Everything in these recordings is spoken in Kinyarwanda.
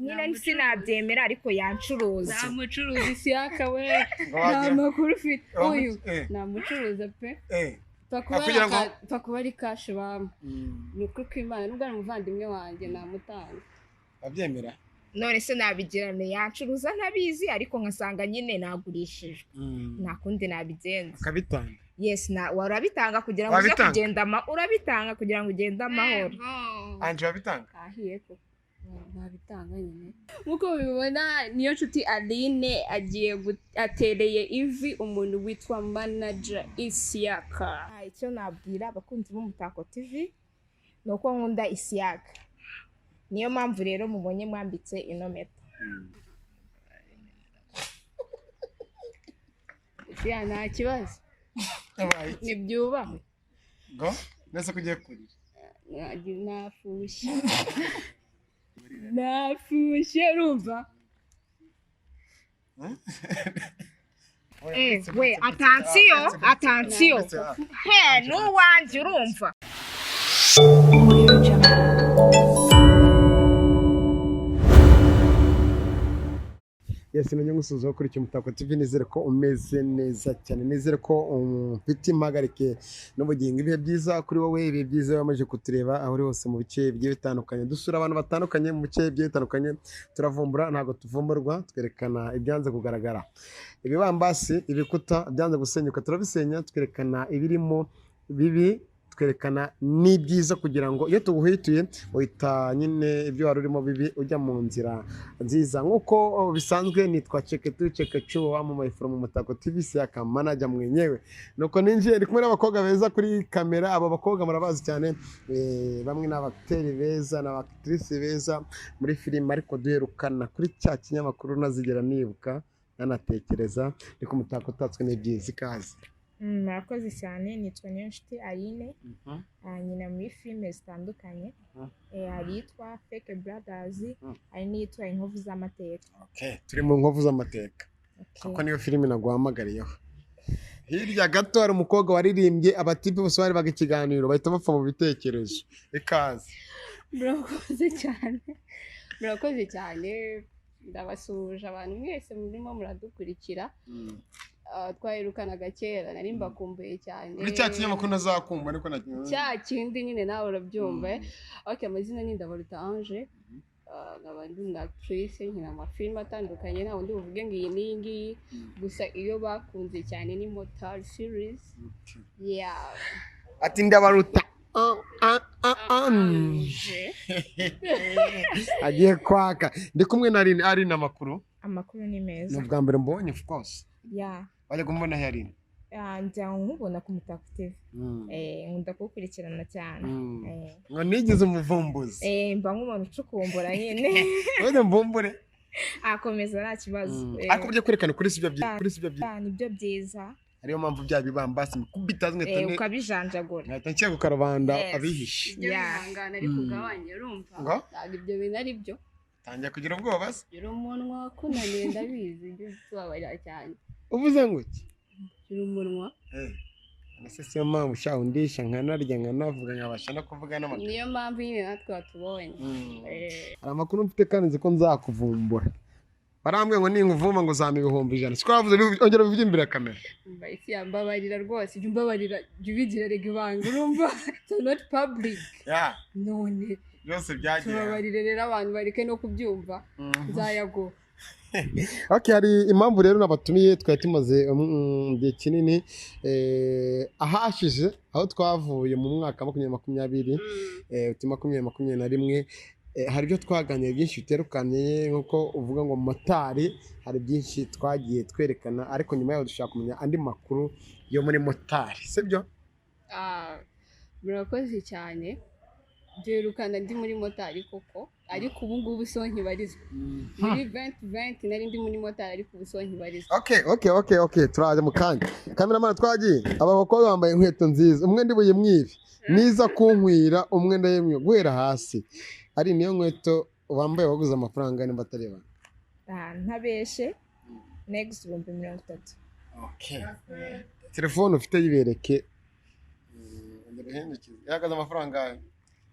nyine sinabyemera ariko yancuruza namucuruza Isiaka we nta makuru ufite uyu namucuruza pe twakuba ari kashi bamwe ni ukuri kw'Imana nubwo ari umuvandimwe wanjye namutanga abyemera none se nabigirane yancuruza ntabizi ariko nkasanga nyine nagurishijwe nta kundi nabigenza akabitanga yes warabitanga kugira ngo uze kugenda urabitanga kugira ngo ugende amahoro anje wabitanga ahiye ko nabitanga nyine nkuko bibona niyo nshuti Aline agiye atereye ivi umuntu witwa manager Isiaka. Icyo nabwira abakunzi b'Umutako TV nuko nkunda Isiaka, niyo mpamvu rero mubonye mwambitse ino meta. Ya nta kibazo nibyubahwe ngo nese kugiye kurira nafushye rumva we attention he nuwanje urumva. Yes, nanye ngusuzo kuri Umutako TV, nizere ko umeze neza cyane, nizere ko ufite impagarike n'ubugingo, ibihe byiza kuri wowe, ibihe byiza wamaje kutureba aho uri hose mu bice bigiye bitandukanye, dusura abantu batandukanye mu bice bigiye bitandukanye, turavumbura ntago tuvumburwa, twerekana ibyanze kugaragara, ibibambasi ibikuta byanze gusenyuka turabisenya, twerekana ibirimo bibi, twerekana n'ibyiza kugira ngo iyo tuguhituye uhita nyine ibyo wari urimo bibi ujya mu nzira nziza. Nkuko bisanzwe nitwa Chekechu wamamaye from Umutako TV, Isiaka manager mwenyewe. Nuko ninjiye ndi kumwe n'abakobwa beza kuri kamera, abo bakobwa murabazi cyane, bamwe n'abakteri beza n'abaktrice beza muri filime, ariko duherukana kuri cya kinyamakuru nazigera nibuka nanatekereza. Ni ku Umutako utatswe n'ibyiza ikaze. Murakoze cyane, nitwa Niyonshuti Aline, nyina muri filime zitandukanye, hari yitwa Fake Brothers, hari n'iyitwa Inkovu z'Amateka. Turi mu Nkovu z'Amateka, kuko niyo filime naguhamagariyeho. Hirya gato hari umukobwa waririmbye, abatipe bose bari baga ikiganiro bahita bapfa mu bitekerezo. Ikaze. Murakoze cyane, ndabasuje abantu mwese murimo muradukurikira. Twahirukanaga kera, nari mbakumbuye cyane. Muri cya kinyamakuru nazakumva ariko cya kindi nyine nawe urabyumva. Okay, amazina ni Ndabaruta Ange, nkaba ndi umwactrice, nkina amafilime atandukanye, nta wundi buvuge ngo iyi n'iyi ngiyi, gusa iyo bakunze cyane ni Motor series. Yeah. Ati Ndabaruta Ange. Agiye kwaka. Ndi kumwe na Aline amakuru. Amakuru ni meza. Ni ubwa mbere mbonye of course. Yeah. Wajya kumubona Aline? Njya nkubona ku Umutako TV. Nkunda kugukurikirana cyane. Ngo nigize umuvumbuzi. Mba nk'umuntu ucukumbura nyine. Wende mvumbure. Akomeza nta kibazo. Ariko byo kwerekana kuri sibyo byiza. Nibyo byiza. Ariyo mpamvu bya bibambasi kubita zingete ukabijanjagura. Nkahita ngiye gukarubanda abihishe. Yangana ari kugabanya urumva. Ntabwo ibyo bintu ari byo. Tangiye kugira ubwoba se. Gira umunwa kunaniye ndabizi, ibyo tubabarira cyane. Uvuze ngo iki? Gira umunwa. Nase siyo mpamvu ushaka undisha nkanarya nkanavuga nkabasha no kuvuga n'amakuru. Niyo mpamvu nyine natwe watubonye. Hari amakuru mfite kandi nzi ko nzakuvumbura. Barambwiye ngo ninkuvuma ngo uzampa 100,000. Siko wavuze ongera bivuge imbere ya kamera. Isi yambabarira rwose, jya umbabarira, jya ubigira rega ibanga urumva. It's not public. Yeah. None. Byose byagiye. Tubabarire rero abantu bareke no kubyumva. Nzayago. Okay, hari impamvu rero nabatumiye, twari tumaze igihe kinini ahashije aho twavuye mu mwaka 2020 2021. Hari ibyo twaganiriye byinshi biterukanye, nkuko uvuga ngo motari, hari byinshi twagiye twerekana, ariko nyuma yaho dushaka kumenya andi makuru yo muri motari, sibyo? Murakoze cyane. Byerukana ndi muri motari koko, ariko ubu ngubu so nkibarizwa. Muri 2020 nari ndi muri motari, ariko ubu so nkibarizwa. Okay, turaje mu kanya. Cameraman twagiye, aba bakobwa bambaye inkweto nziza, umwe ndibuye mwibi niza kunkwira, umwe ndayemwe guhera hasi. Ari niyo nkweto wambaye waguze amafaranga nimba atareba? Ntabeshe next 30. Okay. Telefone ufite yibereke. Ihagaze amafaranga.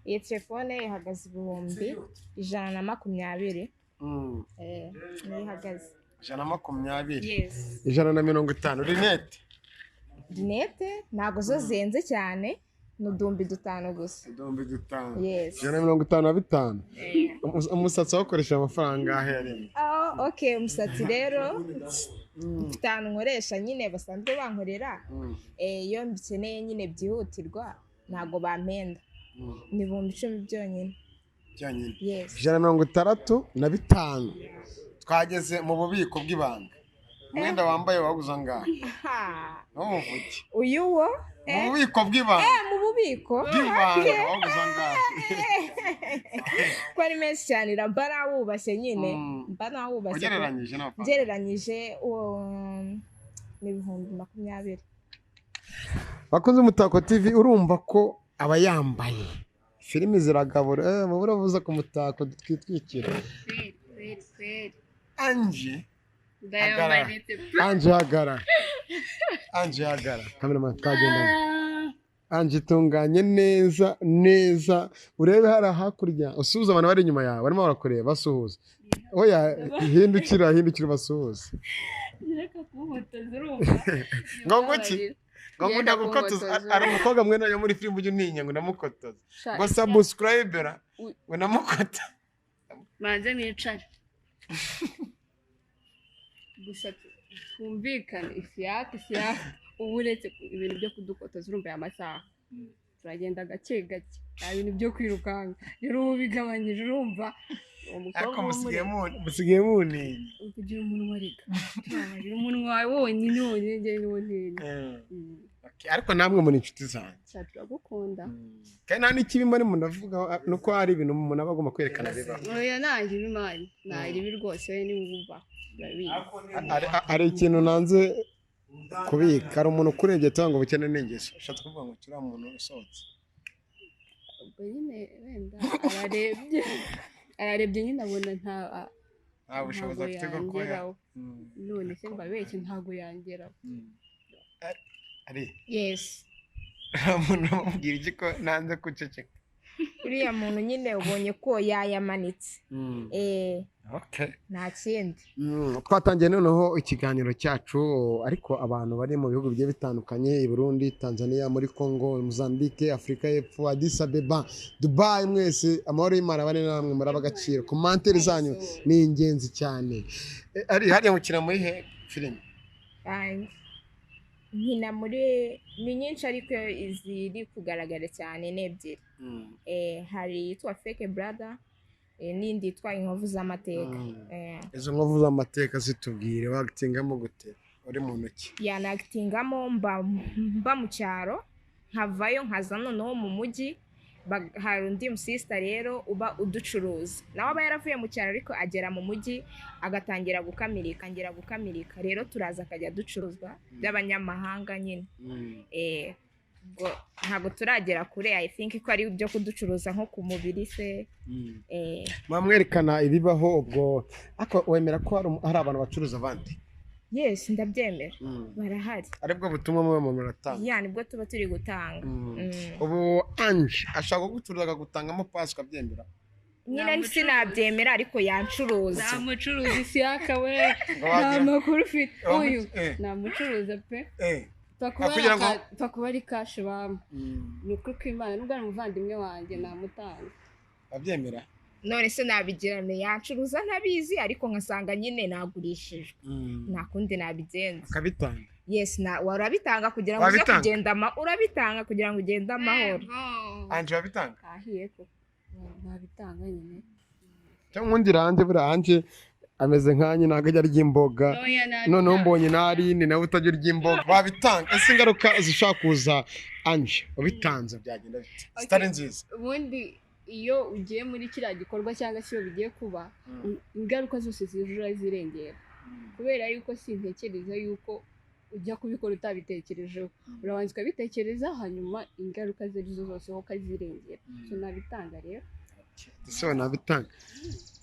Iyi telefone ihagaze 120. niyo ihagaze. 120. Yes. 150. Rinete. Rinete ntabwo zo zenze cyane, ni udumbi 5 gusa. Udumbi 5. Yes. 155. Umusatsi wakoresha amafaranga ahereye. Okay, umusatsi rero mfite ahantu nkoresha nyine basanzwe bankorera, iyo mbikeneye nyine byihutirwa ntabwo bampenda, ni 10,000 byonyine. Yes. 165. Twageze mu bubiko bw'ibanga. Umwenda wambaye waguze angahe? Numuvuge. Uyu wo? Mu bubiko bw'ibanga. Mu bubiko bw'ibanga waguze angahe? Ko ari menshi cyane, mba nawubashye nyine, mba nawubashye. Ugereranyije n'amafaranga? Ugereranyije ni 20,000. Bakunze Umutako TV, urumva ko aba yambaye filimi ziragabura, mubura vuza ku Mutako twitwikira. Ange hagara kamera twagendana. Ange tunganye neza urebe hari hakurya, usuhuza abantu bari inyuma yawe barimo barakureba basuhuza. Oya hindukira basuhuza. Reka kuhotoza urumva. Ngo ndagukotoza, ari umukobwa mwe nayo muri filime ujye uninya ngo ndamukotoza. Ngo subscribera ngo ndamukota. Manze nicare. Gusa twumvikane isiyake ubu uretse ibintu byo kudukotoza urumva aya masaha turagenda gake nta bintu byo kwirukanga rero ubu bigabanyije urumva ariko musigaye muninya kugira umunwa reka tubabarira umunwa wawe wonyine njye niwo ntinya. Ariko namwe muri inshuti zanjye turagukunda kandi nta n'ikibi mbarimo ndavuga nuko hari ibintu umuntu aba agomba kwerekana bibaho. Oya ntange ibimari ntange ibi rwose we niwumva. Hari ikintu nanze kubika, hari umuntu ukurebye cyangwa ngo bukene n'ingeso ushatse kuvuga ngo kiriya muntu usohotse ubwo nyine wenda ararebye nyine abona nta bushobozi afite bwo gukora, none se mbabeshye ntabwo yangeraho. Yes. Umuntu amubwira iki ko nanze guceceka? Uriya muntu nyine ubonye ko yayamanitse. Nta kindi. Twatangiye noneho ikiganiro cyacu, ariko abantu bari mu bihugu bigiye bitandukanye, i Burundi, Tanzania, muri Congo, Mozambique, Afurika y'Epfo, Addis Abeba, Dubai, mwese amahoro y'Imana bane namwe muraba agaciro. Komantere zanyu ni ingenzi cyane. Hariya mukina muri he filime? Nkina muri ni nyinshi ariko iziri kugaragara cyane ni ebyiri. Hari yitwa Fake Brother, n'indi yitwa Inkovu z'Amateka. Izo Nkovu z'Amateka zitubwire wagitingamo gute? Uri mu ntoki? Nagitingamo mba mu cyaro nkavayo nkaza noneho mu mujyi. Hari undi musista rero uba uducuruza, nawe aba yaravuye mu cyaro ariko agera mu mujyi agatangira gukamirika rero turaza akajya ducuruzwa by'abanyamahanga nyine. Ntabwo turagera kure, I think ko ari ibyo kuducuruza nko ku mubiri se. Mwamwerekana ibibaho ubwo, ariko wemera ko hari abantu bacuruza abandi? Yes, ndabyemera, barahari. Aribwo butumwa muba muratanga? Nibwo tuba turi gutanga. Ubu Ange ashaka kugucuruza akagutangamo pasi ukabyemera? Nyine sinabyemera ariko yancuruza. Namucuruza isiyaka we, nta makuru ufite. Uyu namucuruza pe. Pakuba ari kashi bamwe. Ni ukuri kw'Imana nubwo ari umuvandimwe wanjye namutanga. Abyemera? None se nabigirane, yancuruza ntabizi ariko nkasanga nyine nagurishijwe. Nta kundi nabigenza. Akabitanga? Yes, warabitanga kugira ngo uze kugenda urabitanga kugira ngo ugende amahoro. Ange wabitanga? Ahiye ko nabitanga nyine. Cyangwa undi ranze buriya Ange ameze nkanye ntabwo ajya arya imboga, noneho mbonye narindi nawe utajya urya imboga. Wabitanga? Ese ingaruka zishobora kuza Ange ubitanze byagenda bite? Zitari nziza? Ubundi iyo ugiye muri kiriya gikorwa cyangwa se iyo bigiye kuba, ingaruka zose zizura zirengera, kubera yuko sintekereza yuko ujya kubikora utabitekerejeho. Urabanza ukabitekereza hanyuma ingaruka zose wowe ukazirengera. So nabitanga rero. So nabitanga.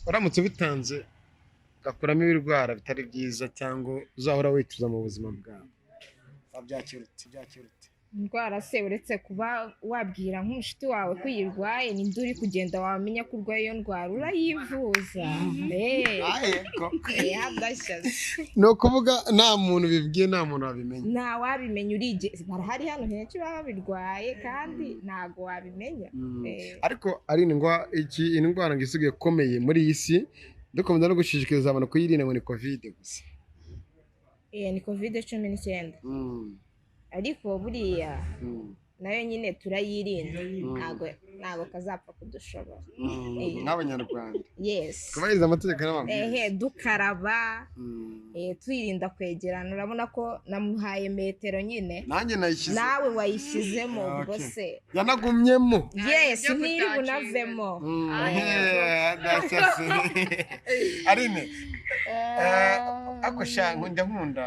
Uramutse ubitanze ugakuramo ibirwara bitari byiza cyangwa uzahora wicuza mu buzima bwawe, wabyakira ute? indwara se uretse kuba wabwira nk'umushuti wawe ko uyirwaye ninde uri kugenda wamenya ko urwaye iyo ndwara urayivuza hadashyaze ni ukuvuga nta muntu bibwiye nta muntu wabimenya nta wabimenya urigeze barahari hano henshi baba babirwaye kandi ntago wabimenya ariko ari indwara ngo isigaye ikomeye muri iyi si dukomeza no gushishikariza abantu kuyirinda ngo ni kovide gusa ni kovide 19 ariko buriya nayo nyine turayirinda ntago kazapfa kudushobora nk'abanyarwanda yes kubahiriza amategeko n'amabwiriza dukaraba twirinda kwegerana urabona ko namuhaye metero nyine nanjye nayishyize nawe wayishyizemo ubwo se yanagumyemo yes ntiri bunavemo arine ako shango nkunda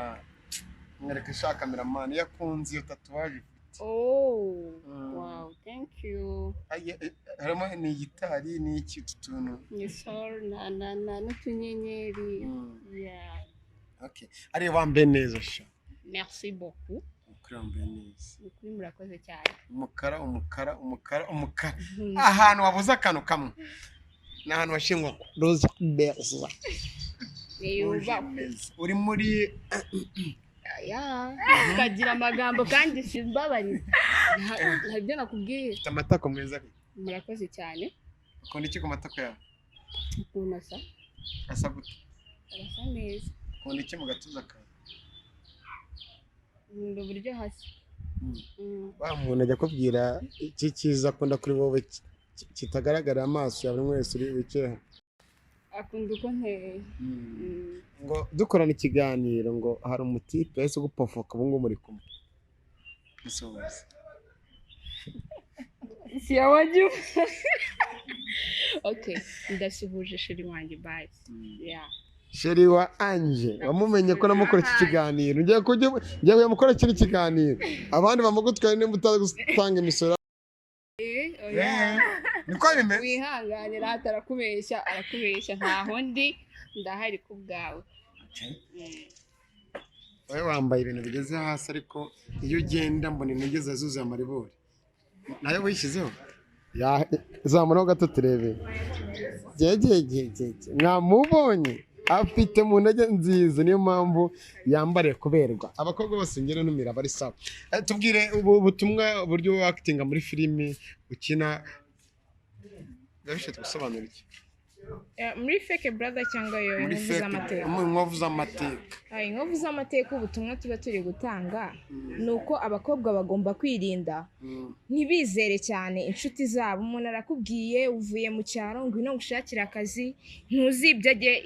mwereka shaka kameramani yakunze iyo tatuwaje wow thank you harimo ni gitari ni iki tuntu ni sol na n'utunyenyeri yeah okay ari wambe neza sha merci beaucoup ukrambe neza ukuri murakoze cyane umukara ahantu wabuze akantu kamwe ni ahantu washingwa rose beza uri muri ukagira amagambo kandi simbabarira ntabyo nakubwiye ufite amatako meza murakoze cyane ukunda iki ku matako yawe ukuntu asa gute arasa neza ukunda iki mu gatuza kawe nkunda uburyo hasa wa muntu ajya kubwira iki cyiza akunda kuri wowe kitagaragara amaso ya buri wese uri wicaye akunda uko nteye ngo dukorana ikiganiro ngo hari umutipe wese ugupofoka ubu ngubu muri kumwe musohoze siyawagiye okay ndasuhuje sheri wanjye bye yeah sheri wa Anje wamumenye ko namukora iki kiganiro ngiye mukora kiri kiganiro abandi bamugutwaye nimba utagutanga imisoro niko bimeze wihanganira atarakubeshya ntaho ndi ndahari ku bwawe wowe wambaye ibintu bigeze hasi ariko iyo ugenda mbona intege zuzuye amaribori nayo wishyizeho zamuraho gato turebe mwamubonye afite mu ntege nziza niyo mpamvu yambariye kuberwa abakobwa bose ngero numira bari sawa tubwire ubutumwa uburyo wakitinga muri filimi ukina gabishe gusobanura iki muri fake brother cyangwa yo inkovu z'amateka inkovu z'amateka ubutumwa tuba turi gutanga ni uko abakobwa bagomba kwirinda ntibizere cyane inshuti zabo umuntu arakubwiye uvuye mu cyaro ngwino gushakira akazi ntuzi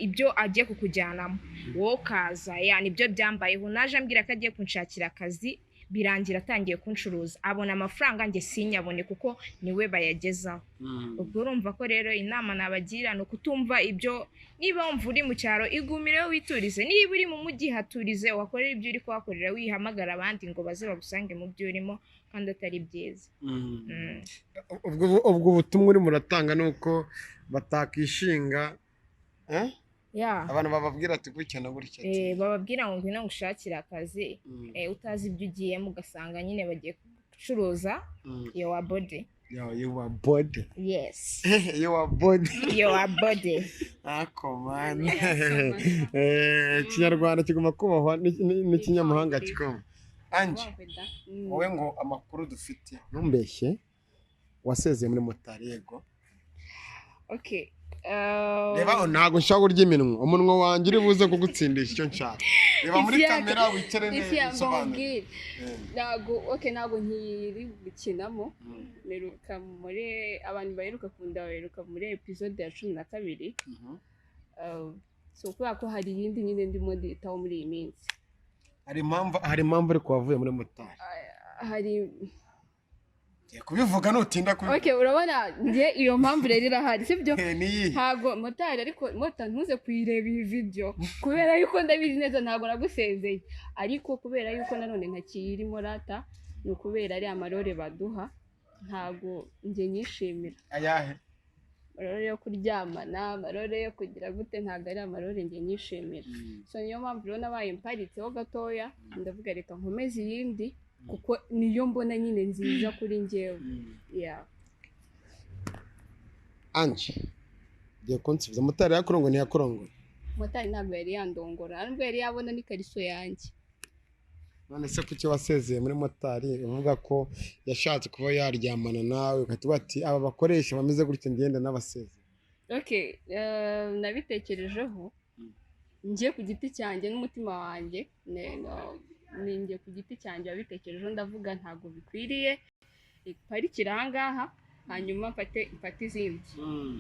ibyo agiye kukujyanamo wowe ukaza nibyo byambayeho naje ambwira ko agiye kunshakira akazi birangira atangiye kuncuruza abona amafaranga njye sinyabone kuko niwe bayagezaho ubwo urumva ko rero inama nabagira ni ukutumva ibyo niba wumva uri mu cyaro igumireho witurize niba uri mu mujyi haturize wakorera ibyo uri kuhakorera wihamagara abandi ngo baze bagusange mu byo urimo kandi atari byiza ubwo butumwa urimo uratanga ni uko batakishinga abantu bababwira ati gutya na gutya bababwira ngo ngwino gushakira akazi utazi ibyo ugiyemo ugasanga nyine bagiye gucuruza your body yes your body man Kinyarwanda kigomba kubahwa n'ikinyamahanga kikoma Anje wowe ngo amakuru dufite ntumbeshye wasezeye muri motari yego okay reba ntago nshaka urya iminwa umunwa wanjye uri buze kugutsindisha icyo nshaka reba muri kamera wicare neza ntago nkiri gukinamo meruka muri abantu baheruka kundaheruka muri episode ya 12 so kubera ko hari iyindi nyine ndimo nditaho muri iyi minsi hari impamvu ariko wavuye muri motari hari kubivuga nutinda kubivuga okay urabona ngiye iyo mpamvu rero irahari sibyo ntago motari ariko ntuze kuyireba iyi video kubera yuko ndabizi neza ntago nagusezeye ariko kubera yuko nanone ntakirimo rata ni ukubera ari amarore baduha ntago njye nyishimira ayahe amarore yo kuryamana amarore yo kugira gute ntago ari amarore njye nyishimira so niyo mpamvu rero nabaye mparitseho gatoya ndavuga reka nkomeze iyindi kuko niyo mbona nyine nziza kuri njyewe. Yeah. Ange giye kunsubiza motari yakurongo ntiyakurongo Motari ntabwo yari yandongora nubwo yari yabona n'ikariso yanjye. none se kuki wasezeye muri motari uvuga ko yashatse kuba yaryamana nawe ukatuba ati aba bakoresha bameze gutyo ngenda n'abasezeye? Okay, nabitekerejeho njye ku giti cyanjye n'umutima wanjye ninjye ku giti cyanjye wabitekerejeho ndavuga ntabwo bikwiriye iparikira ahangaha hanyuma mfate izindi.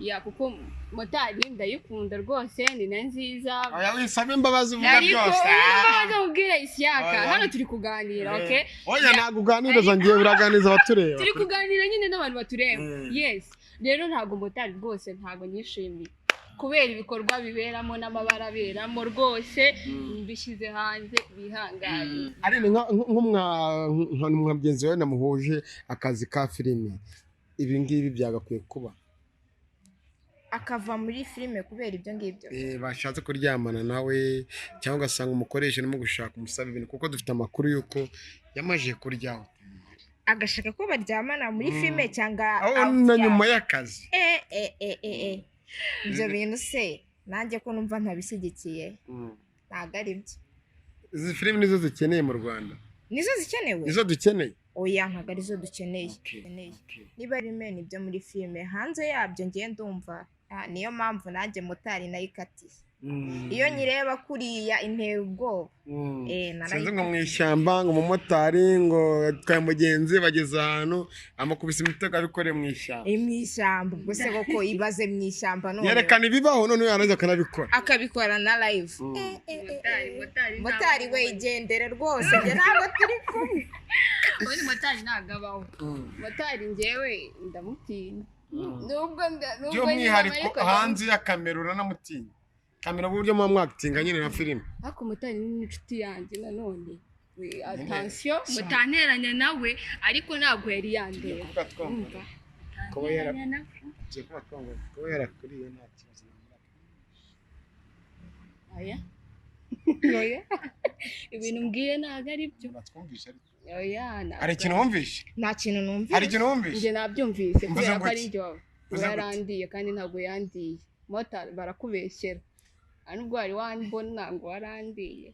Ya kuko motari ndayikunda rwose ni na nziza. Oya wisaba imbabazi uvuga byose. Imbabazi ubwira Ishyaka hano turi kuganira. Okay, oya ntabwo uganiriza ngiye uraganiza abatureba. Turi kuganira nyine n'abantu batureba. Yes, rero ntabwo motari rwose ntabwo nyishimiye kubera ibikorwa biberamo n'amabara aberamo rwose mbishyize hanze bihanganye. Ari nk'umwagenzi wawe namuhuje akazi ka filime, ibi ngibi byagakwiye kuba akava muri filime kubera ibyo ngibyo bashatse kuryamana nawe cyangwa ugasanga umukoresha arimo gushaka umusaba ibintu, kuko dufite amakuru y'uko yamaze kuryaho agashaka ko baryamana muri filime cyangwa na nyuma y'akazi. Ibyo bintu se nanjye ko numva ntabishyigikiye ntabwo ari byo. Izi filime nizo zikeneye mu Rwanda? Nizo zikenewe? Nizo dukeneye? Oya ntabwo arizo dukeneye. Niba ari meni ibyo muri filime hanze yabyo ngiye ndumva niyo mpamvu nanjye motari nayikatiye. Iyo nyireba kuriya inteye ubwoba. Sinzi ngo mu ishyamba ngo umumotari ngo atwaye umugenzi bageze ahantu amukubise imitego abikoreye mu ishyamba. Mu ishyamba ubwo se koko ibaze mu ishyamba none. Yerekana ibibaho none yanaje akanabikora. Akabikora na live. Motari we igendere rwose njye ntabwo turi kumwe. Ubundi motari nagabaho. Motari njyewe ndamutinya. Nubwo by'umwihariko hanze ya kamera uranamutinya. Kamera uburyo muba mwakitinga nyine na filime. Ariko motari ni inshuti yanjye nanone. Attention mutanteranya nawe ariko ntabwo yari yandeba. Kuba yarakuriye nta kibazo. Oya. Ibintu mbwiye ntabwo ari byo. Oya. Hari ikintu wumvishe? Nta kintu numvise. Hari ikintu wumvishe? Njye nabyumvise kubera ko ari njye yarandiye kandi ntabwo yandiye. Motari barakubeshyera. Nubwo wari wambona ngo warandiye.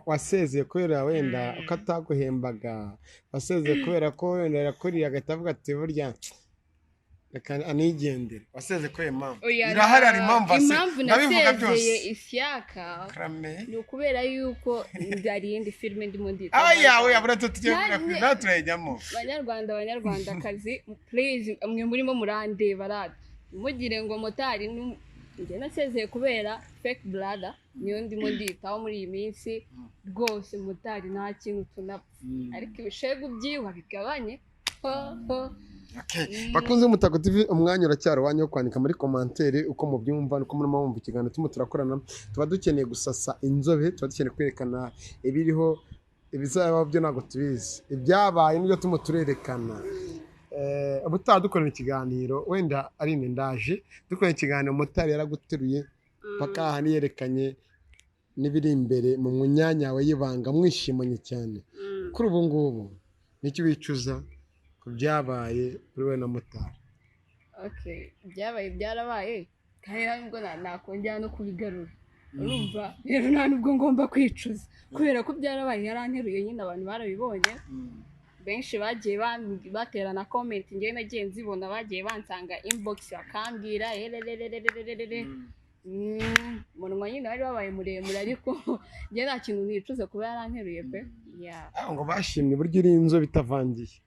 Wasezeye kubera wenda ko ataguhembaga, wasezeye kubera ko wenda yakuriye agahita avuga ati burya reka anigendere. Wasezeye kubera impamvu irahari, hari impamvu nabivuga byose. Ishyaka ni ukubera yuko hari iyindi filime ndimo ndita. Yawe aburate tugiye kuri filime naturayijyamo. Banyarwandakazi please mwe murimo murandeba rad mugire ngo motari njye nasezeye kubera fake brother niyo ndimo nditaho muri iyi minsi rwose. Motari nta kintu tunapfa ariko ibishego byiwa bigabanye. Bakunze Umutako TV, umwanya uracyari wanyu wo kwandika muri commentaire uko mubyumva nuko murimo mwumva ikiganiro turimo turakorana. Tuba dukeneye gusasa inzobe, tuba dukeneye kwerekana ibiriho, ibizaba byo ntabwo tubizi, ibyabaye nibyo turimo turerekana. Ubutaha dukorana ikiganiro wenda ari ndaje dukorana ikiganiro motari yaraguteruye paka ahani yerekanye n'ibiri imbere mu munyanya we yibanga mwishimanye cyane. Kuri ubu ngubu nicyo bicuza ku byabaye kuri we na motari? Okay, byabaye byarabaye kandi nubwo nakongera no kubigarura urumva rero nta nubwo ngomba kwicuza kubera ko byarabaye yaranteruye nyine abantu barabibonye. Benshi bagiye baterana comment ngiye nagiye nzibona bagiye bansanga inbox bakambwira munwa nyine bari babaye muremure ariko ngiye nta kintu nicuza kuba yaranteruye pe. Ngo bashimye buryo iri inzo bitavangiye.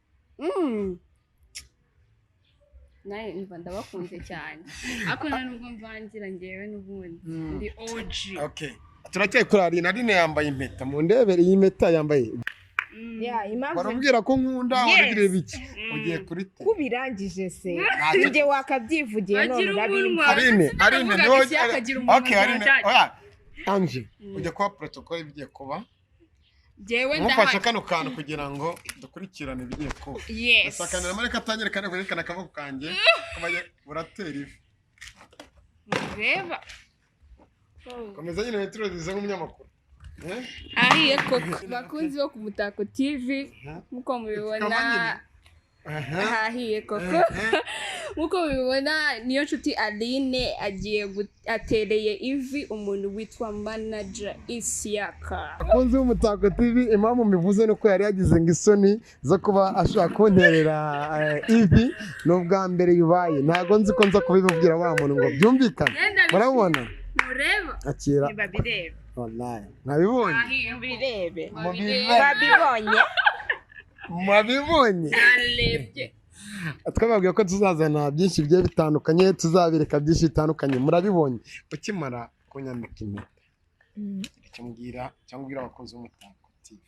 nawe mva ndabakunze cyane ariko nubwo mvangira ngewe n'ubundi ndi OG. Okay, turacyeye kuri Aline yambaye impeta mu ndebere y'impeta yambaye. Barambwira ko nkunda urugire biki ugiye kuri te kubirangije se njye wakabyivugiye none urabizi. Aline no. Okay, Aline oya Ange ujye kwa protocol bigiye kuba jewe ndafasha kano kantu kugira ngo dukurikirane bigiye kuba. Yes, sakanira mareka atangire kandi kwerekana akaboko kanjye kubaye buratera ivi reba komeza nyine metro zize nk'umunyamakuru. ahiye koko bakunzi bo ku Mutako TV nkuko mubibona ahiye koko nkuko mubibona niyo nshuti Aline agiye atereye ivi umuntu witwa manager Isiaka. Bakunzi b'Umutako TV impamvu mivuze nuko yari yagize ngo isoni zo kuba ashaka kunterera ivi n'ubwa mbere bibaye ntago nzi ko nza kubibabwira wa muntu ngo byumvikane murabona mureba akira babirebe wallahi nabibonye birebe babibonye mabibonye arebye twababwiye ko tuzazana byinshi bigiye bitandukanye tuzabireka byinshi bitandukanye murabibonye ukimara kunyambika impeta cyambwira cyangwa abakunzi b'Umutako TV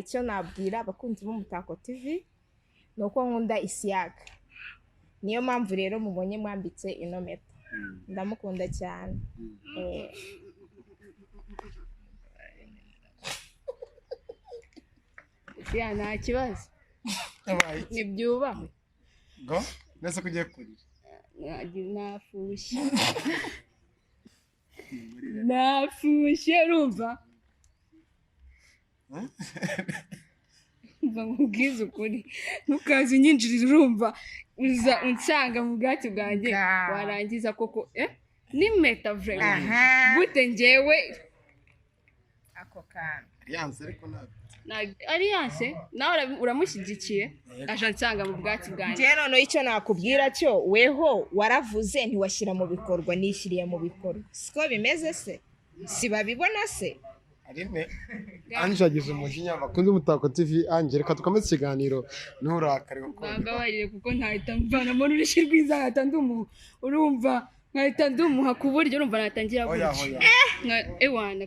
icyo nabwira abakunzi b'Umutako TV ni uko nkunda Isiaka niyo mpamvu rero mubonye mwambitse ino mpeta ndamukunda cyane ya nta kibazo nibyubahwe ngo nese kugiye kurira nafushye urumva mva nkubwize ukuri ntukaze unyinjirira urumva uza unsanga mu bwatsi bwanjye warangiza koko n'impeta vraiment gute njyewe ako kana alliance ariko nabi alliance nawe uramushyigikiye aje nsanga mu bwatsi bwanjye njye noneho icyo nakubwira cyo weho waravuze ntiwashyira mu bikorwa nishyiriye mu bikorwa siko bimeze se si babibona se Aline Anje agize umujinya bakunze Umutako TV Anje reka tukomeze ikiganiro nturakare kuko bababarire kuko ntahita mvanamo n'urushi rwiza nkahita ndumuha urumva nkahita ndumuha ku buryo urumva natangira gutya ewana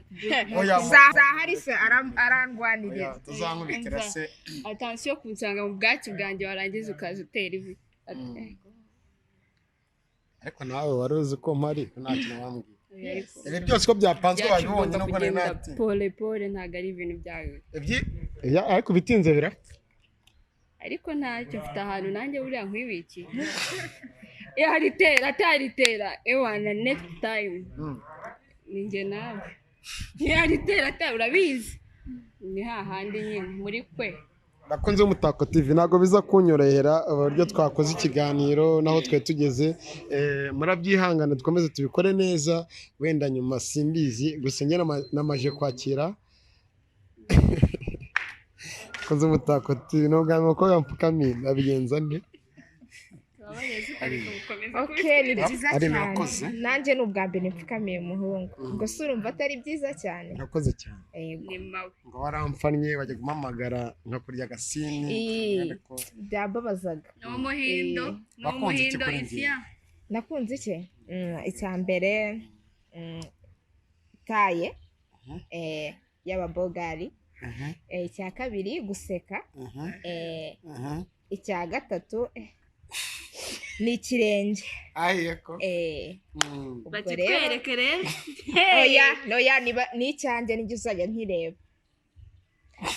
zahari se arandwanirira tuzankubitira se attention kunsanga mu bwatsi bwanjye warangiza ukaza utera ivi ariko nawe wari uzi ko mpari nta kintu wambwiye ibi byose ko byapanzwe wabibonye nubwo nati pole ntago ari ibintu byawe ariko bitinze birapfa ariko ntacyo mfite ahantu nanjye buriya nkwibikiye ataritera ewana next time ninjye nawe yaritera urabizi ni hahandi nyine muri kwe bakunze Umutako TV ntago biza kunyorohera uburyo twakoze ikiganiro naho twe tugeze murabyihangana dukomeze tubikore neza wenda nyuma simbizi gusa njye namaje kwakira bakunze Umutako TV nubwo nuko yampfukamye abigenza nde ni byiza cyane nanjye ni ubwa mbere mfukamiye umuhungu ubwo se urumva atari byiza cyane urakoze cyane ni mawe ngo waramfannye bajya guhamagara nka kurya agasini byababazaga n'umuhindo isiya nakunze iki icya mbere taye y'ababogari icya kabiri guseka icya gatatu ni ikirenge ahiyeko bakitwereke rero oya ni icyanjye nijye uzajya nkireba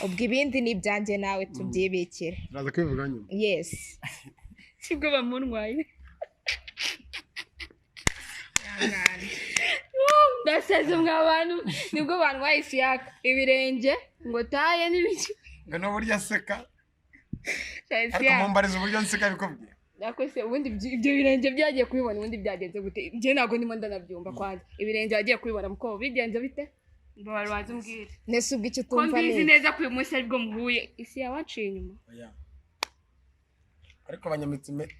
ubwo ibindi ni ibyanjye nawe tubyibikire uraza kwivuga nyuma yes sibwo bamunwaye ndasaze mwa bantu nibwo bantwaye Isiaka ibirenge ngo taye n'ibiki ngo no burya seka ariko mumbariza uburyo nseka bikubwiye nakose ubundi ibyo birenge byagiye kubibona ubundi byagenze gute njye ntago ndimo ndanabyumva kwanjye ibirenge bagiye kubibona muko bigenze bite ngo baze umbwire nese ubwo icyo tumva neza ko mbizi neza ko uyu munsi aribwo muhuye isi yawaciye inyuma ariko banyamitse impeta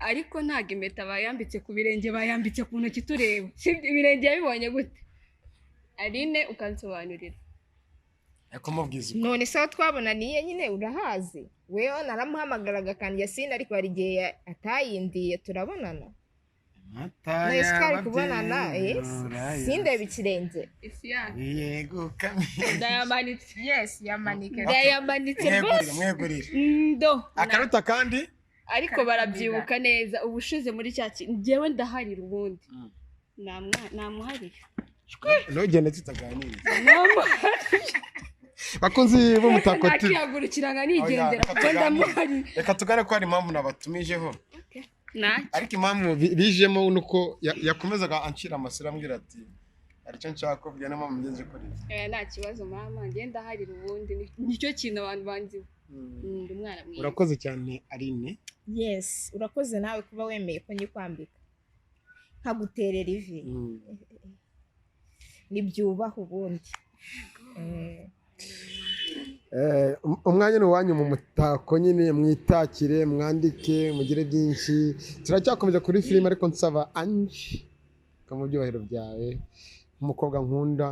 ariko ntago impeta bayambitse ku birenge bayambitse ku ntoki tureba ibirenge yabibonye gute Aline ukansobanurira akomubwiza none se twabonaniye nyine urahazi wewe naramuhamagaraga kandi Yasine ariko hari igihe atayindiye turabonana nese twari kubonana sindeba ikirenge yego kami ndayamanitse yamanitse rwose mwegurire ndo akaruta kandi ariko barabyibuka neza ubushize muri cya kintu njyewe ndaharira ubundi namuhariye ntugende tutaganiriza bakunzi b'Umutako TV nakiyagurukiranga nigendera kuko ndamuhariye reka tugane ko hari impamvu nabatumijeho ntacyo ariko impamvu bijemo nuko yakomezaga ancira amasira ambwira ati aricyo nshaka kubwira na mama ngenzi kuri nta kibazo mama ngenda hari ubundi nicyo kintu abantu banziho ndi umwana mwiza urakoze cyane Aline. yes urakoze nawe kuba wemeye ko nyikwambika nkaguterera ivi nibyubaha ubundi umwanya ni uwanyu mu mutako nyine mwitakire mwandike mugire byinshi turacyakomeza kuri filime ariko nsaba Ange ko mu byubahiro byawe nk'umukobwa nkunda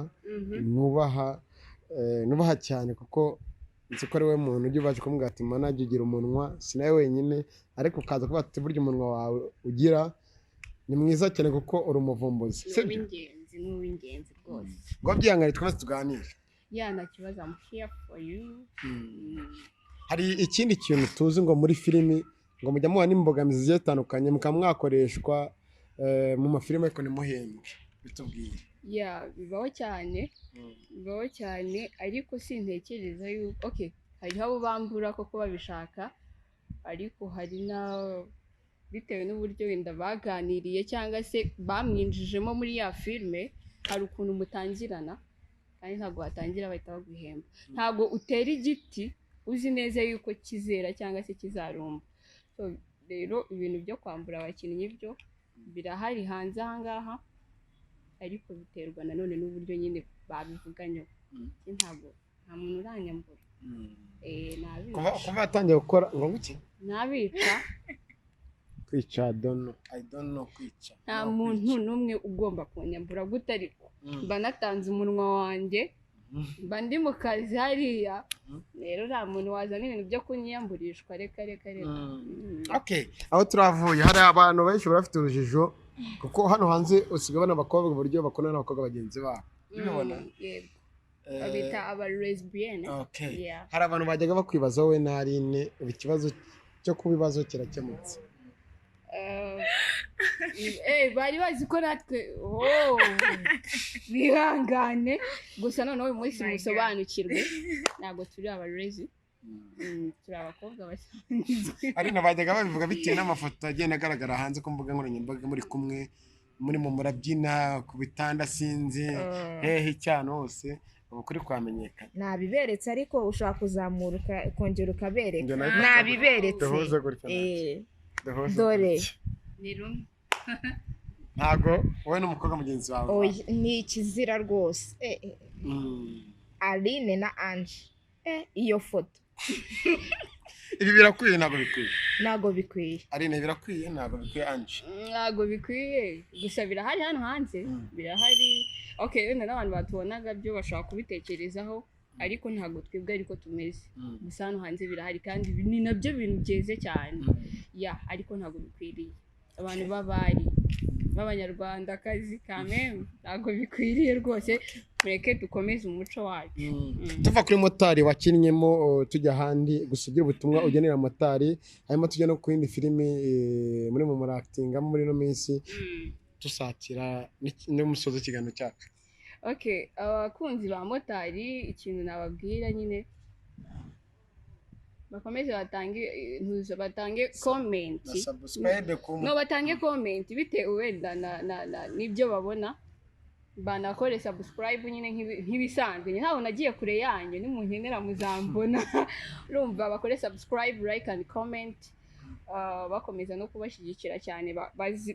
nubaha cyane kuko nzi ko ari we muntu ujya ubasha kumubwira ati manajye ugira umunwa si nawe wenyine ariko ukaza kuba ati burya umunwa wawe ugira ni mwiza cyane kuko uri umuvumbuzi ni uw'ingenzi rwose ngo byihangane twese tuganire nta kibazo I'm here for you. Hari ikindi kintu tuzi ngo muri filimi ngo mujya muba n'imbogamizi zigiye zitandukanye mukaba mwakoreshwa mu mafilime ariko ntimuhembwe bitubwire. Bibaho cyane ariko sintekereza yuko hariho abo bambura koko babishaka ariko hari na bitewe n'uburyo wenda baganiriye cyangwa se bamwinjijemo muri ya filime hari ukuntu mutangirana kandi ntabwo watangira bahita baguhemba ntabwo utera igiti uzi neza yuko kizera cyangwa se kizarumba rero ibintu byo kwambura abakinnyi byo birahari hanze aha ngaha ariko biterwa nanone n'uburyo nyine babivuganyeho ntabwo nta muntu uranyambura kuva yatangiye gukora ngo nguki nabica kwica I don't know kwica nta muntu n'umwe ugomba kunyambura gute ariko mba natanze umunwa wanjye mba ndi mu kazi hariya rero nta muntu wazana ibintu byo kunyiyamburishwa reka aho turavuye hari abantu benshi barafite urujijo kuko hano hanze usigaye ubona abakobwa uburyo bakundana n'abakobwa bagenzi babo ubibona babita aba lesbienne hari abantu bajyaga bakwibaza wowe na Aline ikibazo cyo kubibazo kirakemutse bari bazi ko natwe bihangane gusa noneho uyu munsi musobanukirwe ntabwo turi abarezi turi abakobwa basanzwe Aline bajyaga babivuga bitewe n'amafoto agenda agaragara hanze ku mbuga nkoranyambaga muri kumwe muri mu murabyina ku bitanda sinzi hehe cyane hose ubu kuri kwamenyekana nabiberetse ariko ushaka kuzamura ukongera ukabereka nabiberetse dore ni rumwe ntago wowe n'umukobwa mugenzi wawe ni ikizira rwose Aline na Ange iyo foto ibi birakwiye ntabwo bikwiye Aline birakwiye ntabwo bikwiye Ange ntabwo bikwiye gusa birahari hano hanze birahari wenda n'abantu batubonaga byo bashobora kubitekerezaho ariko ntabwo twebwe ariko tumeze gusa hano hanze birahari kandi ni nabyo bintu byeze cyane ariko ntabwo bikwiriye abantu b'abanyarwandakazi kameme ntabwo bikwiriye rwose mureke dukomeze umuco wacu tuva kuri motari wakinnyemo tujya ahandi gusa ugira ubutumwa ugenera motari hanyuma tujya no ku yindi filimi muri mu murakitingamo muri ino minsi dusatira n'umusozi w'ikiganiro cyacu abakunzi ba motari ikintu nababwira nyine bakomeze batange komenti batange komenti bitewe wenda n'ibyo babona banakore subscribe nyine nk'ibisanzwe ntabwo nagiye kure yanyu nimunkenera muzambona urumva bakore subscribe like and comment bakomeza no kubashyigikira cyane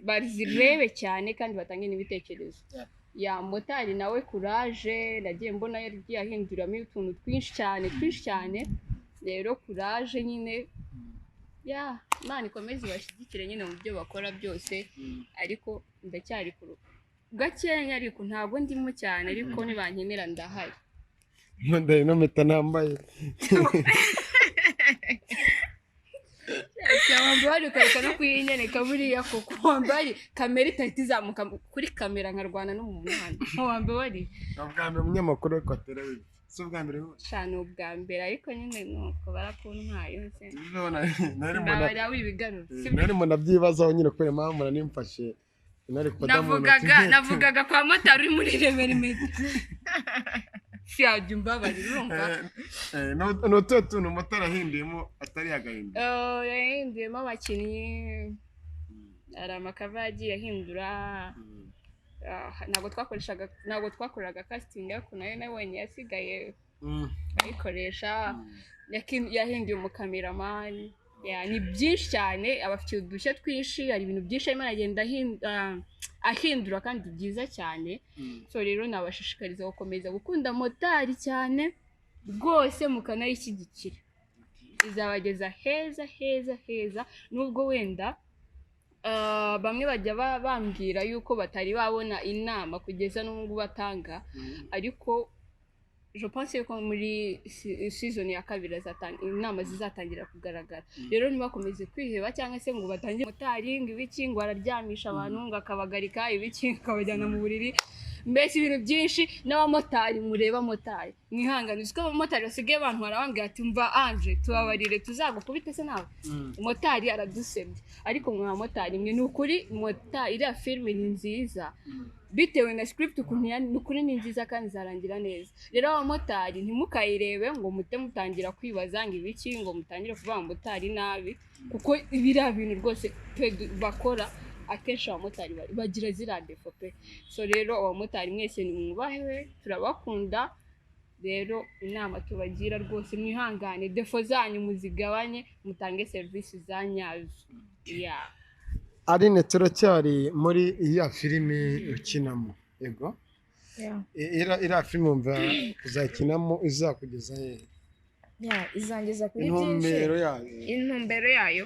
bazirebe cyane kandi batange n'ibitekerezo motari nawe courage nagiye mbona yagiye ahinduramo utuntu twinshi cyane rero courage nyine Imana ikomeze ibashyigikire nyine mu byo bakora byose ariko ndacyari gakeya ariko ntabwo ndimo cyane ariko nibankenera ndahari ndari no meta nambaye wambari ukareka no kuyinyereka buriya kuko wambari kamera itahita izamuka kuri kamera nkarwana no mu muhanda wambari ubwambere umunyamakuru w'Ekwateri si ubwambere cyane ubwambere ariko nyine nuko barakuntwaye hose nari mu nabyibazaho nyine kubera impamvu nanimfashe navugaga kwa motari uri muri remerimedi si yajya umbabarira urumva ni utuhe tuntu motari ahinduyemo atari yagahindura yahinduyemo abakinnyi hari amakava yagiye ahindura ntabwo twakoraga casting ariko nayo nabonye yasigaye ayikoresha yahinduye umukameramani ni byinshi cyane abafite udushya twinshi hari ibintu byinshi arimo aragenda ahindura kandi byiza cyane so rero nabashishikariza gukomeza gukunda motari cyane rwose mukanayishyigikira izabageza heza heza heza nubwo wenda bamwe bajya bambwira yuko batari babona inama kugeza n'ubu batanga ariko je pense ko muri season ya kabiri inama zizatangira kugaragara rero ntibakomeze kwiheba cyangwa se ngo batangire motari ngo ibiki ngo araryamisha abantu ngo akabagarika ibiki akabajyana mu buriri mbese ibintu byinshi n'abamotari mureba motari mwihangane uziko abamotari basigaye abantu barabambwira ati mva Ange tubabarire tuzagukubite se nawe motari aradusebye ariko mwa motari mwe n'ukuri motari iriya filime ni nziza bitewe na script ukuntu n'ukuri ni nziza kandi zarangira neza rero abamotari ntimukayirebe ngo mutangira kwibaza ngo ibiki ngo mutangire kuvuga ngo motari nabi kuko ibiriya bintu rwose bakora akenshi abamotari bagira ziriya defo pe so rero abamotari mwese nimwubahewe turabakunda rero inama tubagira rwose mwihangane defo zanyu muzigabanye mutange serivisi za nyazo Aline turacyari muri iya filime ukinamo yego iriya filime wumva uzakinamo izakugeza hehe izangeza kuri byinshi intumbero yayo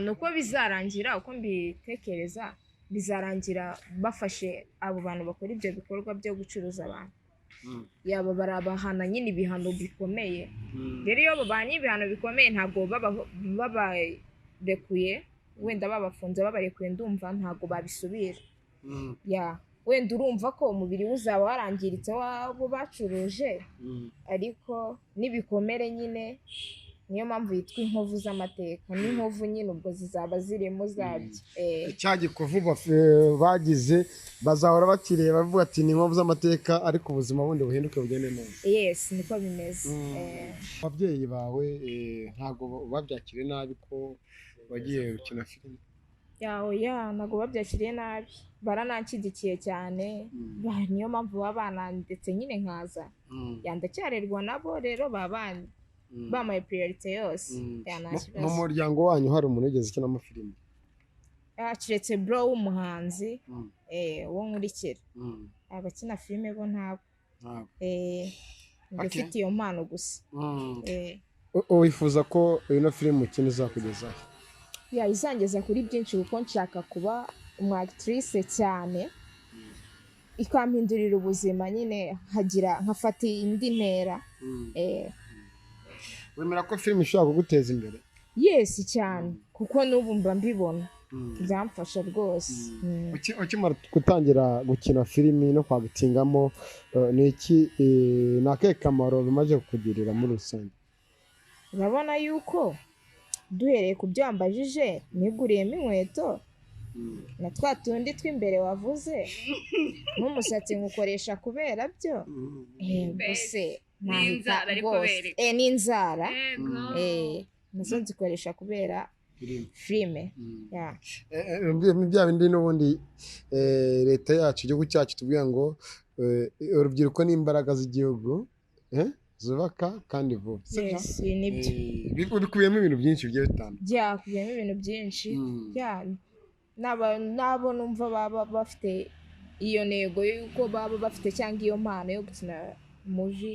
ni uko bizarangira uko mbitekereza bizarangira bafashe abo bantu bakora ibyo bikorwa byo gucuruza abantu yaba barabahana nyine ibihano bikomeye rero iyo babanye ibihano bikomeye ntabwo babarekuye wenda babafunze babarekuye ndumva ntabwo babisubira wenda urumva ko umubiri uzaba warangiritse wabo bacuruje ariko n'ibikomere nyine niyo mpamvu yitwa inkovu z'amateka n'inkovu nyine ubwo zizaba zirimo zabyo cya gikovu bagize bazahora bakireba bavuga ati ni inkovu z'amateka ariko ubuzima bundi buhinduke bugende neza yes niko bimeze ababyeyi bawe ntabwo babyakiriye nabi ko wagiye gukina filime ntabwo babyakiriye nabi barananshyigikiye cyane niyo mpamvu baba ndetse nyine nkaza ndacyarerwa nabo rero baba bamaye priorite yose mu muryango wanyu hari umuntu wigeze ukinamo filime keretse bro w'umuhanzi wo nkurikira abakina filime bo ntabwo ufite iyo mpano gusa wifuza ko ino filime ukina izakugezaho izangeza kuri byinshi kuko nshaka kuba umu actrice cyane ikampindurira ubuzima nyine nkafata indi ntera wemera ko filime ishobora kuguteza imbere yesi cyane kuko n'ubu mba mbibona byamfasha rwose ukimara gutangira gukina filime no kwagutingamo ni akahe kamaro bimaze kukugirira muri rusange urabona yuko duhereye ku byo wambajije niguriyemo inkweto na twa tundi tw'imbere wavuze n'umusatsi nkukoresha kubera byo gusa n'inzara ariko bereka n'inzara nazo nzikoresha kubera filime bya bindi n'ubundi leta yacu igihugu cyacu tubwira ngo urubyiruko n'imbaraga z'igihugu zubaka kandi vuba bikubiyemo ibintu byinshi bigiye bitandukanye byakubiyemo ibintu byinshi n'abo numva baba bafite iyo ntego y'uko baba bafite cyangwa iyo mpano yo gukina muvi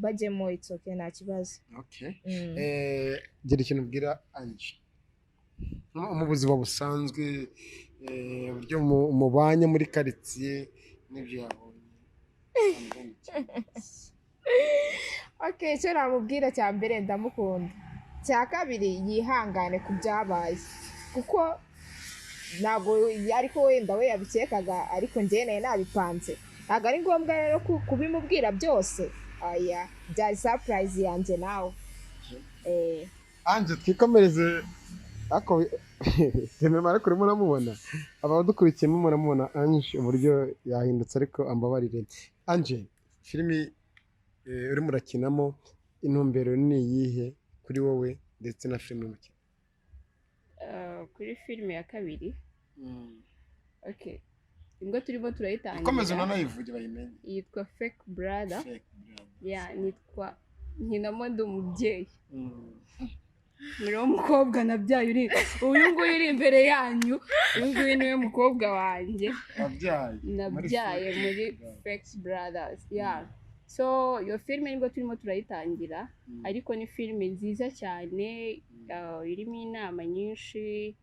bajyemo itsoke nta kibazo gira ikintu ubwira Ange mu buzima busanzwe uburyo mubanye muri karitsiye n'ibyo yabonye icyo namubwira cya mbere ndamukunda cya kabiri yihangane ku byabaye kuko ntabwo ariko wenda we yabikekaga ariko njyewe nayo nabipanze ntabwo ari ngombwa rero kubimubwira byose byari surprise yanjye nawe Ange twikomereze ariko ariko urimo uramubona abadukurikiyemo muramubona Ange uburyo yahindutse ariko ambabarire Ange filimi urimo urakinamo intumbero ni iyihe kuri wowe ndetse na filime umukino kuri filime ya kabiri nibwo turimo turayitangira. komeza unanayivuge bayimenye. Yitwa Fake Brother. Fake brother. Yeah, nitwa nkinamo ndi umubyeyi. Muri uwo mukobwa nabyaye uyu nguyu uri imbere yanyu, uyu nguyu niwe mukobwa wanjye nabyaye muri Fake Brothers. Yeah. So iyo filime nibwo turimo turayitangira, ariko ni filime nziza cyane, irimo inama nyinshi,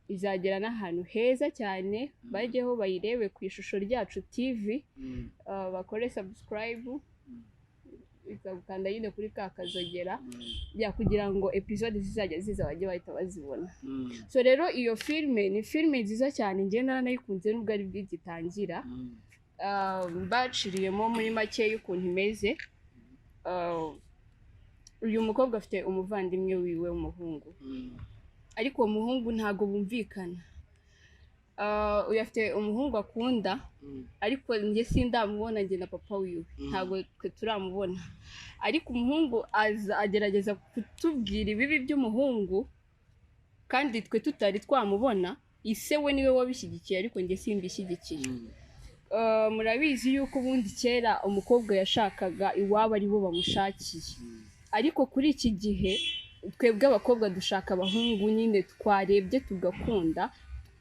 izagera n'ahantu heza cyane. Bajyeho bayirebe ku ishusho ryacu TV, bakore subscribe, ikagukanda nyine kuri ka kazogera kugira ngo episode zizajya ziza bajye bahita bazibona. So rero iyo filime ni filime nziza cyane, njye narayikunze nubwo ari bw'igitangira. Baciriyemo muri make y'ukuntu imeze. Uyu mukobwa afite umuvandimwe wiwe w'umuhungu, ariko uwo muhungu ntago bumvikana. Uyu afite umuhungu akunda, ariko njye sindamubona, njye na papa wiwe ntago twe turamubona. Ariko umuhungu agerageza kutubwira ibibi by'umuhungu, kandi twe tutari twamubona. Ise we niwe wabishyigikiye, ariko njye simbishyigikiye. Murabizi yuko ubundi kera umukobwa yashakaga iwabo ari bo bamushakiye, ariko kuri iki gihe twebwe abakobwa dushaka abahungu nyine twarebye tugakunda,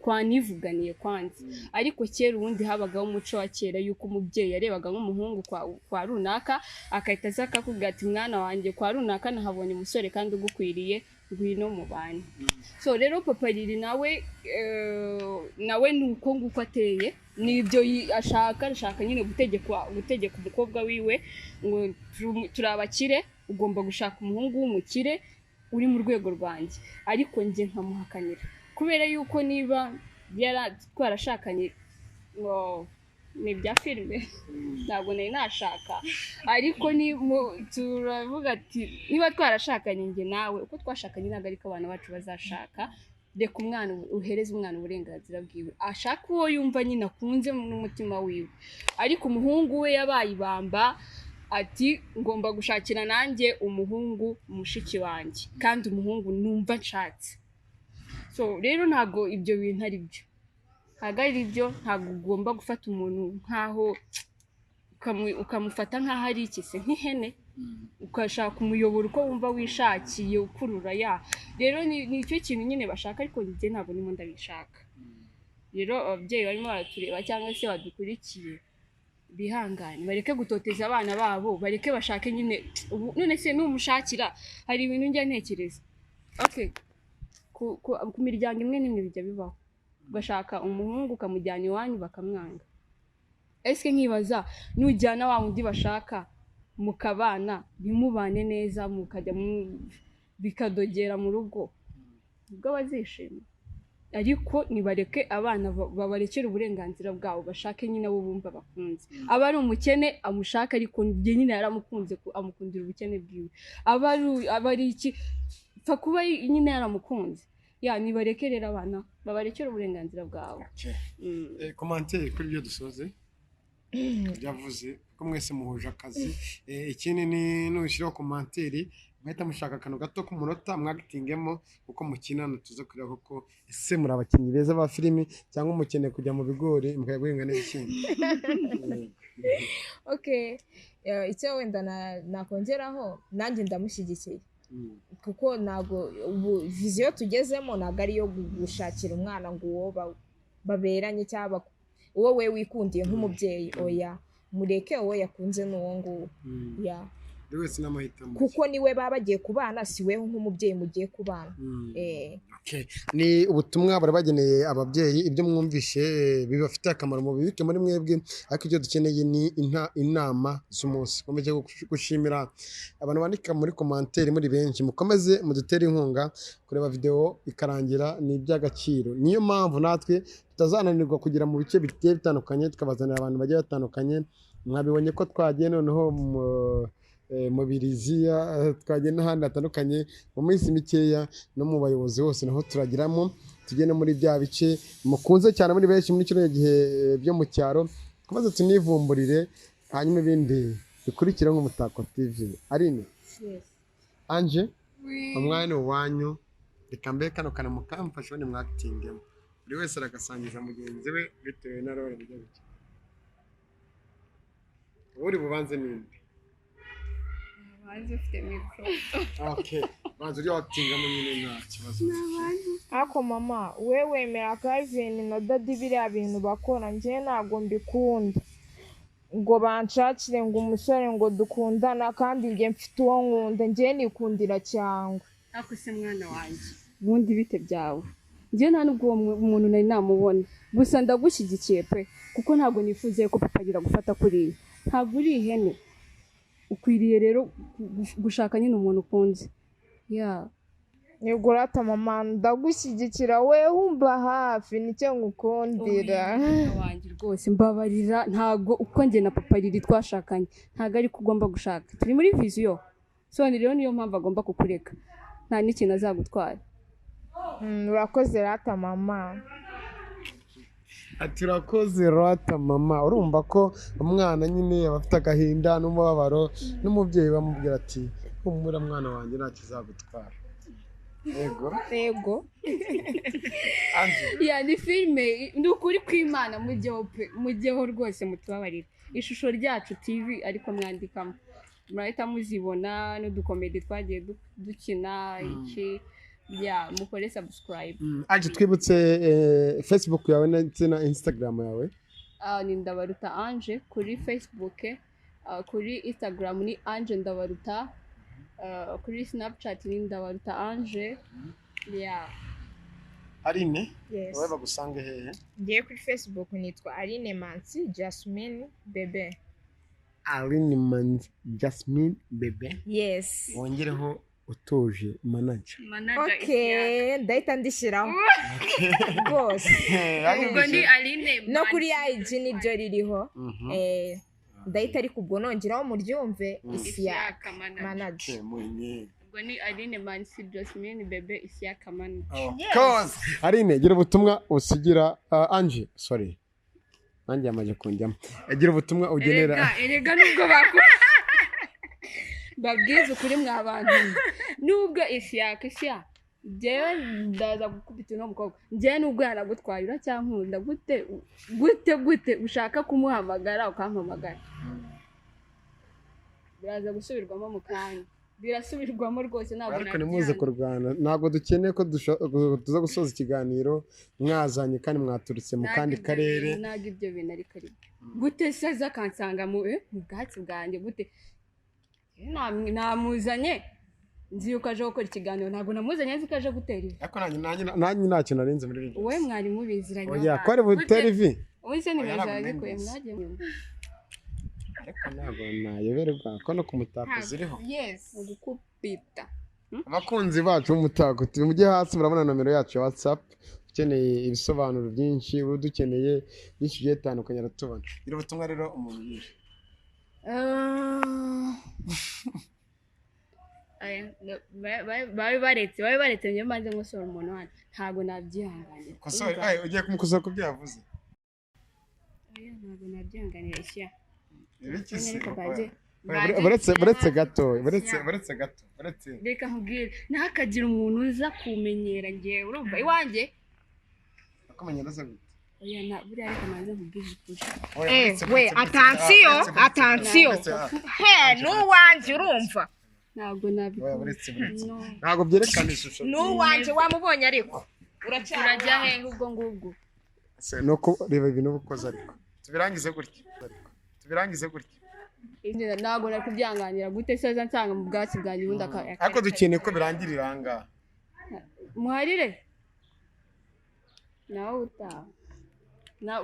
twanivuganiye kwanza. Ariko kera ubundi habagaho umuco wa kera yuko umubyeyi yarebaga nk'umuhungu kwa runaka, akahita aza akakubwira ati mwana wanjye kwa runaka nahabonye umusore kandi ugukwiriye, ngwino mubane. So rero papa Lili nawe nuko nguko ateye, nibyo ashaka nyine gutegeka umukobwa wiwe ngo turabakire, ugomba gushaka umuhungu w'umukire uri mu rwego rwanjye. Ariko njye nkamuhakanira kubera yuko niba twarashakanye ni bya filime, ntabwo nari nashaka. Ariko turavuga ati niba twarashakanye njye nawe, uko twashakanye ntabwo ariko abana bacu bazashaka. Reka umwana uhereze umwana uburenganzira bwiwe, ashaka uwo yumva nyine akunze n'umutima wiwe. Ariko umuhungu we yabaye ibamba, ati ngomba gushakira nanjye umuhungu mushiki wanjye, kandi umuhungu numva nshatse. So rero ntago ibyo bintu ari byo, ntago ari byo. Ntago ugomba gufata umuntu nkaho ukamufata nkaho ari ikise nk'ihene, ukashaka umuyoboro uko wumva wishakiye ukurura. Rero ni icyo kintu nyine bashaka, ariko njye ntabwo nimo ndabishaka. Rero ababyeyi barimo baratureba cyangwa se badukurikiye, bihangane bareke gutoteza abana babo, bareke bashake nyine. None se numushakira, hari ibintu njya ntekereza. Okay, ku miryango imwe n'imwe bijya bibaho, ugashaka umuhungu ukamujyana iwanyu bakamwanga. Ese nkibaza nujyana wa wundi bashaka mukabana, bimubane neza, mukajya bikadogera mu rugo, ubwo bazishima. Ariko nibareke abana babarekera uburenganzira bwabo, bashake nyine abo bumva bakunze. Aba ari umukene amushaka, ariko njye nyine yaramukunze, amukundira ubukene bwiwe. Aba ari iki pfa kuba nyine yaramukunze. Nibareke rero abana babarekera uburenganzira bwabo. Commentaire kuri ibyo dusoze byavuze ko mwese muhuje akazi. Ikindi ni nushyiraho commentaire bahita mushaka akantu gato k'umunota mwagitingemo uko mukinana, tuze kureba ko ese muri abakinnyi beza ba filimi cyangwa mukeneye kujya mu bigori mukaguhinga n'ibishyimbo. Okay, icyo wenda nakongeraho, nanjye ndamushyigikiye, kuko ntabwo ubu viziyo tugezemo ntabwo ari iyo gushakira umwana ngo uwo baberanye cyangwa uwo we wikundiye nk'umubyeyi. Oya, mureke uwo yakunze n'uwo nguwo. wese n'amahitamo, kuko niwe baba bagiye kubana, si weho nk'umubyeyi mugiye kubana. Ni ubutumwa bari bageneye ababyeyi. Ibyo mwumvishe bibafitiye akamaro mu bibike muri mwebwe, ariko ibyo dukeneye ni inama z'umunsi. Mukomeze gushimira abantu bandika muri commentaire muri benshi, mukomeze mudutere inkunga. Kureba video ikarangira ni iby'agaciro, niyo mpamvu natwe tutazananirwa kugira mu bice bigiye bitandukanye tukabazanira abantu bagiye batandukanye. Mwabibonye ko twagiye noneho mu Biriziya, twagiye n'ahandi hatandukanye mu minsi mikeya, no mu bayobozi bose naho turagiramo, tugenda muri bya bice mukunze cyane muri benshi muri kino gihe byo mu cyaro. Twamaze tunivumburire, hanyuma ibindi bikurikira nk'Umutako TV. Aline, Anje, umwanya wanyu, reka mbe kano kana mukamfasha ni mwakitingemo. buri wese aragasangiza mugenzi we bitewe na role bijya bike uri bubanze ninde Banze ufite mikoro. okay banze ujya watingamo nyine nta kibazo ariko mama we wemera Kevin na Daddy biriya bintu bakora njye ntabwo mbikunda ngo banshakire ngo umusore ngo dukundana kandi njye mfite uwo nkunda njye nikundira cyangwa Ako se mwana wanjye. Ubundi bite byawe. Njye nta nubwo uwo muntu nari namubona. Gusa ndagushyigikiye pe kuko ntabwo nifuze ko papa agira gufata kuriya. Ntabwo uri ihene. Ukwiriye rero gushaka nyine umuntu ukunze. nibwo urata mama ndagushyigikira we wumva hafi nicyo ngukundira wanjye rwose mbabarira ntabwo uko njye na papa riri twashakanye ntabwo ari ko ugomba gushaka turi muri viziyo so rero niyo mpamvu agomba kukureka nta n'ikintu azagutwara urakoze rata mama ati urakoze rata mama urumva ko umwana nyine aba afite agahinda n'umubabaro n'umubyeyi bamubwira ati humura mwana wanjye nta kizagutwara yego ni filime ni ukuri kw'Imana mujyeho rwose mutubabarira ishusho ryacu TV ariko mwandikamo murahita muzibona n'udukomedi twagiye dukina iki mukore subscribe aje twibutse Facebook yawe ndetse na Instagram yawe ni Ndabaruta Ange kuri Facebook kuri Instagram ni Ange Ndabaruta kuri Snapchat ni Ndabaruta Ange Aline wowe bagusange hehe ngiye kuri Facebook nitwa Aline Mansi Jasmine Bebe Aline Mansi Jasmine Bebe yes wongereho utuje manager okay ndahita ndishyiraho rwose ubwo ni Aline no kuri IG nibyo ririho ndahita ariko ubwo nongeraho muryumve Isiaka manager ubwo ni Aline Mansi Jasmine Bebe Isiaka manager cause Aline gira ubutumwa usigira Ange sorry nanjye yamaje kunjyamo agira ubutumwa ugenera erega nubwo babwiza ukuri mwa bantu nubwo Isiaka jewe ndaza gukubita no mukobwa njye nubwo yaragutwaye uracyankunda gute ushaka kumuhamagara ukampamagara biraza gusubirwamo mu kanya birasubirwamo rwose ntabwo ariko nimuze kurwana ntabwo dukeneye ko tuza gusoza ikiganiro mwazanye kandi mwaturutse mu kandi karere ntabwo ibyo bintu ari kare gute saza kansanga mu bwatsi bwanjye gute namuzanye nzi yuko aje gukora ikiganiro ntabwo namuzanye nzi ko aje gutera ivi ariko nanjye nta kintu narinze muri ibyo wowe mwari mubiziranye oya ko ari butera ivi wowe se nimero zawe zikuye mwagiye ariko ntabwo nayoberwa ko no ku mutako ziriho ugukubita abakunzi bacu b'umutako mujye hasi murabona nomero yacu ya WhatsApp ukeneye ibisobanuro byinshi dukeneye byinshi bigiye bitandukanye aratubona gira ubutumwa rero umuntu yishe babe baretse niyo mpamvu nkosora umuntu hano ntabwo nabyihanganira ugiye kumukosora ku byo yavuze ntabwo nabyihanganira ishya baretse gato reka nkubwire ntihakagire umuntu uza kumenyera ngewe urumva iwanjye akumenyera se gute buriya reka manze nkubwire ukuri we atansiyo n'uwanjye urumva ntabwo ntabwo byerekana ishusho n'uwanjye wamubonye ariko urajya hehe ubwo ngubwo ni uko reba ibintu ukoze ariko tubirangize gutya ntabwo nari kubyanganira gute seza nsanga mu bwatsi bwanjye ubundi ariko dukeneye ko birangirira aha ngaha muharire nawe utaha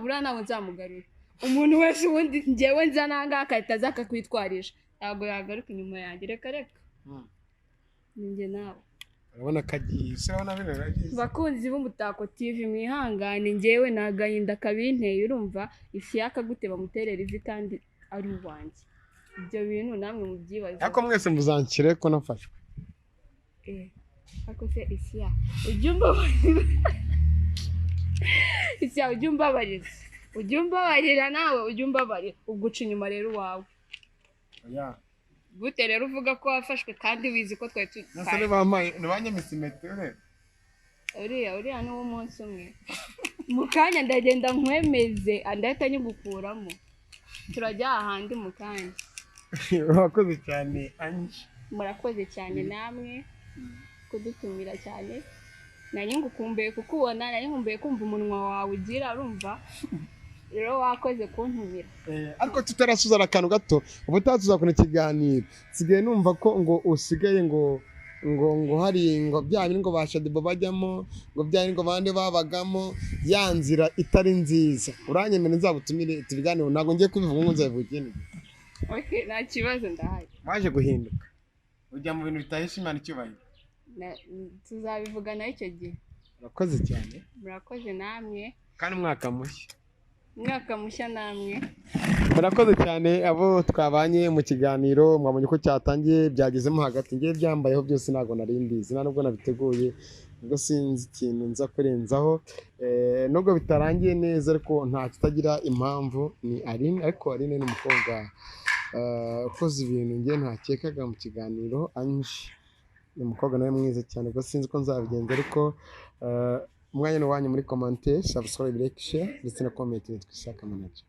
buriya ntabwo nzamugarura umuntu wese ubundi njyewe nza n'aha ngaha agahita aza akakwitwarisha ntabwo yagaruka inyuma yanjye reka ni njye nawe urabona ko agiye urabona bino biragize bakunzi b'Umutako TV mwihangane njyewe ni agahinda kabinteye urumva Isiaka gute bamuterera ivi kandi ari uwanjye ibyo bintu namwe mubyibaza ariko mwese muzankire ko nafashwe ariko se Isiaka ujya umbabarira nawe ujya umbabarira uguca inyuma rero uwawe gute rero uvuga ko wafashwe kandi wizi ko twari ni ba nyamisimetero uriya ni uw'umunsi umwe mu kanya ndagenda nkwemeze ndahita nyigukuramo turajya ahandi mu kanya. urakoze cyane Ange. Murakoze cyane namwe kudutumira cyane, nanjye ngukumbuye kukubona, nanjye nkumbuye kumva umunwa wawe ugira urumva, rero wakoze kuntumira. Ariko tutarasuzana akantu gato, ubutaha tuzakora ikiganiro, sigaye numva ko ngo usigaye ngo hari ngo bya bindi ngo bashadibo bajyamo, ngo bya bindi ngo bande babagamo, ya nzira itari nziza. Uranyemera nzabutumire tubiganiro, ntabwo ngiye kubivuga ngo nzabivuge. Okay, nta kibazo ndahari. Waje guhinduka ujya mu bintu bitahesha Imana icyubahiro, tuzabivugana icyo gihe. urakoze cyane. Murakoze namwe, kandi umwaka mushya namwe. murakoze cyane abo twabanye mu kiganiro, mwabonye ko cyatangiye byagezemo hagati, ngiye byambayeho byose ntabwo nari mbizi, nta nubwo nabiteguye, ubwo sinzi ikintu nza kurenzaho, nubwo bitarangiye neza ariko nta kitagira impamvu. Ni Aline, ariko Aline ni umukobwa ukoze ibintu ngiye ntakekaga mu kiganiro. Ange ni umukobwa nawe mwiza cyane, ubwo sinzi ko nzabigenza, ariko umwanya ni uwanyu muri commentaire, subscribe, like, share ndetse na comment. Nitwa Isaac Manager.